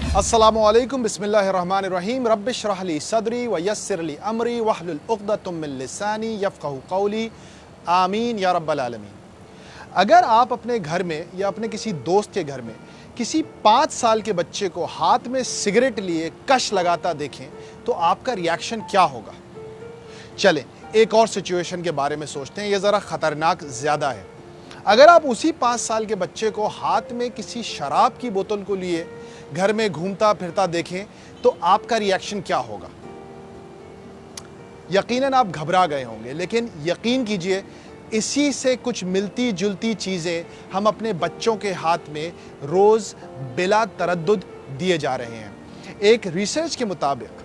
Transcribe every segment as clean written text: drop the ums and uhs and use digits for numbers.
अस्सलामुअलैकुम बिस्मिल्लाहिर्रहमानिर्रहीम रब्बिश रह ली सदरी व यस्सिर ली अमरी वहलुल उक़दतम मिन लिसानी यफ़क़हू क़ौली आमीन या रब्बल आलमीन। अगर आप अपने घर में या अपने किसी दोस्त के घर में किसी 5 साल के बच्चे को हाथ में सिगरेट लिए कश लगाता देखें तो आपका रिएक्शन क्या होगा? चलें एक और सिचुएशन के बारे में सोचते हैं, ये ज़रा ख़तरनाक ज़्यादा है। अगर आप उसी 5 साल के बच्चे को हाथ में किसी शराब की बोतल को लिए घर में घूमता फिरता देखें तो आपका रिएक्शन क्या होगा? यकीनन आप घबरा गए होंगे, लेकिन यकीन कीजिए इसी से कुछ मिलती जुलती चीज़ें हम अपने बच्चों के हाथ में रोज़ बिला तरद्दुद दिए जा रहे हैं। एक रिसर्च के मुताबिक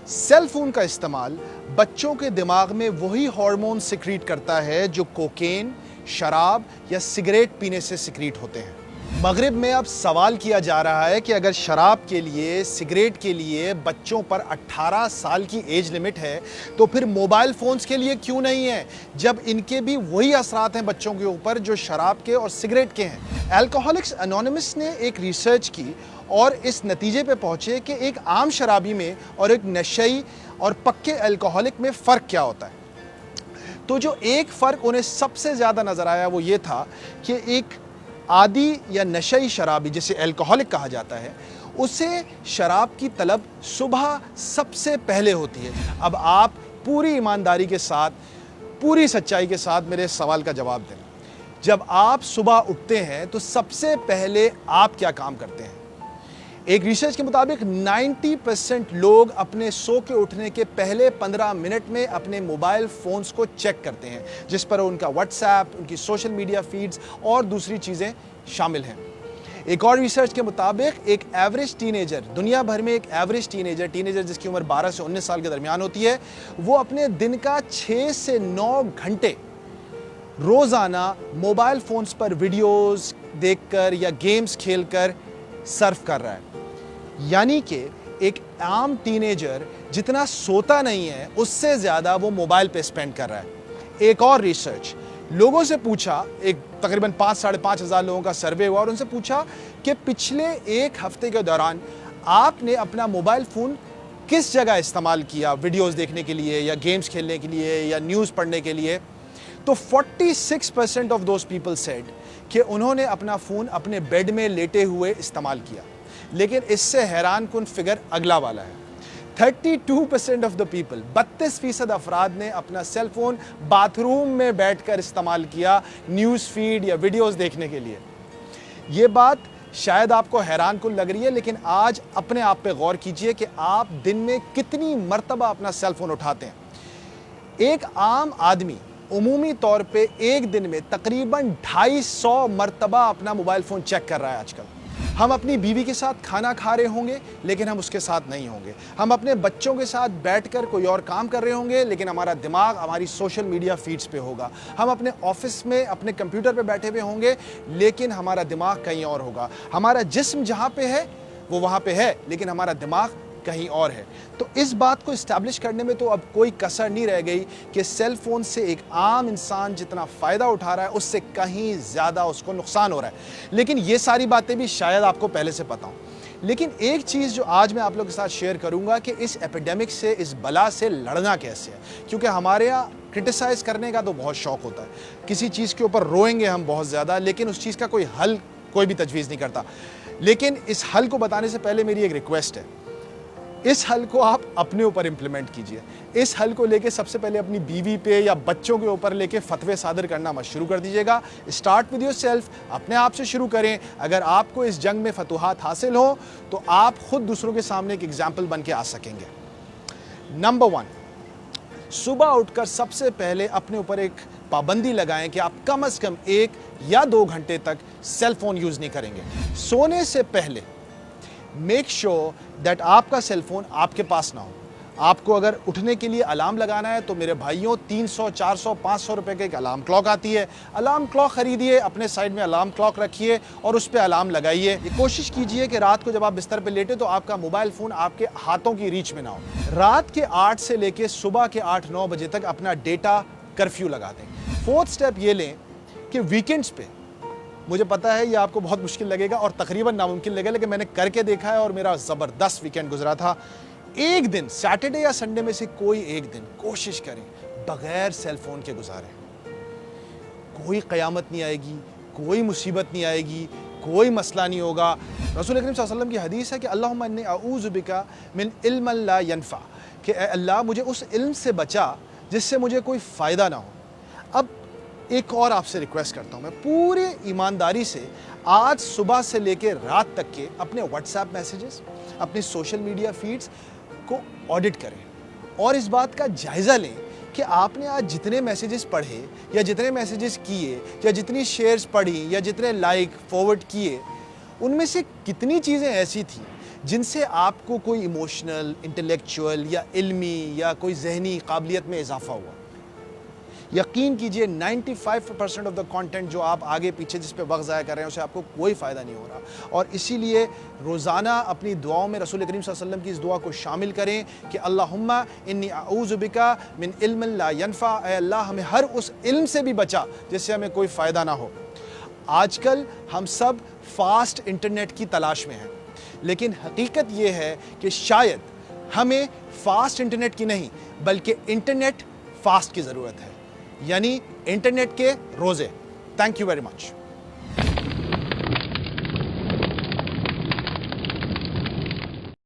सेल फोन का इस्तेमाल बच्चों के दिमाग में वही हार्मोन सिक्रीट करता है जो कोकेन, शराब या सिगरेट पीने से सिक्रीट होते हैं। मगरिब में अब सवाल किया जा रहा है कि अगर शराब के लिए, सिगरेट के लिए बच्चों पर 18 साल की एज लिमिट है तो फिर मोबाइल फ़ोन्स के लिए क्यों नहीं है, जब इनके भी वही असरात हैं बच्चों के ऊपर जो शराब के और सिगरेट के हैं। अल्कोहलिक्स एनोनिमस ने एक रिसर्च की और इस नतीजे पे पहुंचे कि एक आम शराबी में और एक नशई और पक्के अल्कोहलिक में फ़र्क क्या होता है। तो जो एक फ़र्क उन्हें सबसे ज़्यादा नज़र आया वो ये था कि एक आदी या नशई शराबी, जिसे अल्कोहलिक कहा जाता है, उसे शराब की तलब सुबह सबसे पहले होती है। अब आप पूरी ईमानदारी के साथ, पूरी सच्चाई के साथ मेरे सवाल का जवाब दें। जब आप सुबह उठते हैं तो सबसे पहले आप क्या काम करते हैं? एक रिसर्च के मुताबिक 90% लोग अपने सो के उठने के पहले 15 मिनट में अपने मोबाइल फ़ोन्स को चेक करते हैं, जिस पर उनका व्हाट्सएप, उनकी सोशल मीडिया फीड्स और दूसरी चीज़ें शामिल हैं। एक और रिसर्च के मुताबिक एक एवरेज टीनेजर, दुनिया भर में एक एवरेज टीनेजर जिसकी उम्र 12 से 19 साल के दरमियान होती है, वो अपने दिन का 6 से 9 घंटे रोज़ाना मोबाइल फ़ोन्स पर वीडियोज़ देखकर या गेम्स खेलकर सर्फ कर रहा है। यानी कि एक आम टीनेजर जितना सोता नहीं है उससे ज़्यादा वो मोबाइल पे स्पेंड कर रहा है। एक और रिसर्च, लोगों से पूछा, एक तकरीबन 5-5.5 हज़ार लोगों का सर्वे हुआ और उनसे पूछा कि पिछले एक हफ्ते के दौरान आपने अपना मोबाइल फ़ोन किस जगह इस्तेमाल किया, वीडियोज़ देखने के लिए या गेम्स खेलने के लिए या न्यूज़ पढ़ने के लिए। तो 46% ऑफ दोज पीपल सेड कि उन्होंने अपना फ़ोन अपने बेड में लेटे हुए इस्तेमाल किया। लेकिन इससे हैरान कुन फिगर अगला वाला है। 32% ऑफ द पीपल, 32% अफराद ने अपना सेल फोन बाथरूम में बैठकर इस्तेमाल किया न्यूज़ फीड या वीडियोज़ देखने के लिए। ये बात शायद आपको हैरान कुन लग रही है, लेकिन आज अपने आप पे गौर कीजिए कि आप दिन में कितनी मरतबा अपना सेल फोन उठाते हैं। एक आम आदमी उमूमी तौर पे एक दिन में तकरीबन 250 मरतबा अपना मोबाइल फ़ोन चेक कर रहा है आजकल। हम अपनी बीवी के साथ खाना खा रहे होंगे लेकिन हम उसके साथ नहीं होंगे। हम अपने बच्चों के साथ बैठकर कोई और काम कर रहे होंगे लेकिन हमारा दिमाग हमारी सोशल मीडिया फीड्स पे होगा। हम अपने ऑफिस में अपने कंप्यूटर पे बैठे हुए होंगे लेकिन हमारा दिमाग कहीं और होगा। हमारा जिस्म जहाँ पे है वो वहाँ पे है लेकिन हमारा दिमाग कहीं और है। तो इस बात को इस्टेब्लिश करने में तो अब कोई कसर नहीं रह गई कि सेल फोन से एक आम इंसान जितना फ़ायदा उठा रहा है उससे कहीं ज़्यादा उसको नुकसान हो रहा है। लेकिन ये सारी बातें भी शायद आपको पहले से पता हो। लेकिन एक चीज़ जो आज मैं आप लोगों के साथ शेयर करूंगा कि इस एपिडेमिक से, इस बला से लड़ना कैसे है। क्योंकि हमारे यहाँ क्रिटिसाइज़ करने का तो बहुत शौक़ होता है, किसी चीज़ के ऊपर रोएंगे हम बहुत ज़्यादा, लेकिन उस चीज़ का कोई हल कोई भी तजवीज़ नहीं करता। लेकिन इस हल को बताने से पहले मेरी एक रिक्वेस्ट है, इस हल को आप अपने ऊपर इम्प्लीमेंट कीजिए। इस हल को लेके सबसे पहले अपनी बीवी पे या बच्चों के ऊपर लेके फतवे सादर करना मत शुरू कर दीजिएगा। स्टार्ट विद योरसेल्फ, अपने आप से शुरू करें। अगर आपको इस जंग में फतूहात हासिल हो तो आप खुद दूसरों के सामने एक एग्जाम्पल बन के आ सकेंगे। नंबर 1, सुबह उठकर सबसे पहले अपने ऊपर एक पाबंदी लगाएं कि आप कम से कम 1 या 2 घंटे तक सेल फोन यूज़ नहीं करेंगे। सोने से पहले मेक श्योर दैट आपका सेल फोन आपके पास ना हो। आपको अगर उठने के लिए अलार्म लगाना है तो मेरे भाइयों 300, 400, 500 रुपए की एक अलार्म क्लॉक आती है। अलार्म क्लॉक खरीदिए, अपने साइड में अलार्म क्लॉक रखिए और उस पर अलार्म लगाइए। ये कोशिश कीजिए कि रात को जब आप बिस्तर पे लेटे तो आपका मोबाइल फ़ोन आपके हाथों की रीच में ना हो। रात के 8 से लेके सुबह के 8-9 बजे तक अपना डेटा कर्फ्यू लगा दें। 4th स्टेप ये लें कि वीकेंड्स पे مجھے پتہ ہے یہ آپ کو بہت مشکل لگے گا اور تقریباً ناممکن لگے گا، لیکن میں نے کر کے دیکھا ہے اور میرا زبردست ویکینڈ گزرا تھا۔ ایک دن سیٹرڈے یا سنڈے میں سے کوئی ایک دن کوشش کریں بغیر سیل فون کے گزاریں۔ کوئی قیامت نہیں آئے گی، کوئی مصیبت نہیں آئے گی، کوئی مسئلہ نہیں ہوگا۔ رسول اکرم صلی اللہ علیہ وسلم کی حدیث ہے کہ اللہم انی اعوذ بک من علم لا ینفع، کہ اے اللہ مجھے اس علم سے بچا جس سے مجھے کوئی فائدہ نہ ہو۔ اب ایک اور آپ سے ریکویسٹ کرتا ہوں، میں پورے ایمانداری سے آج صبح سے لے کے رات تک کے اپنے واٹس ایپ میسیجز، اپنے سوشل میڈیا فیڈز کو آڈٹ کریں اور اس بات کا جائزہ لیں کہ آپ نے آج جتنے میسیجز پڑھے یا جتنے میسیجز کیے یا جتنی شیئرز پڑھی یا جتنے لائک فارورڈ کیے، ان میں سے کتنی چیزیں ایسی تھیں جن سے آپ کو کوئی ایموشنل، انٹلیکچوئل یا علمی یا کوئی ذہنی قابلیت میں اضافہ ہوا۔ یقین کیجئے 95% آف دا کانٹینٹ جو آپ آگے پیچھے جس پہ وقت ضائع کر رہے ہیں اسے آپ کو کوئی فائدہ نہیں ہو رہا، اور اسی لیے روزانہ اپنی دعاؤں میں رسول کریم صلی اللہ علیہ وسلم کی اس دعا کو شامل کریں کہ اللہم انی اعوذ بک من علم لا ینفع، اے اللہ ہمیں ہر اس علم سے بھی بچا جس سے ہمیں کوئی فائدہ نہ ہو۔ آج کل ہم سب فاسٹ انٹرنیٹ کی تلاش میں ہیں، لیکن حقیقت یہ ہے کہ شاید ہمیں فاسٹ انٹرنیٹ کی نہیں بلکہ انٹرنیٹ فاسٹ کی ضرورت ہے، یعنی انٹرنیٹ کے روزے۔ Thank you very much.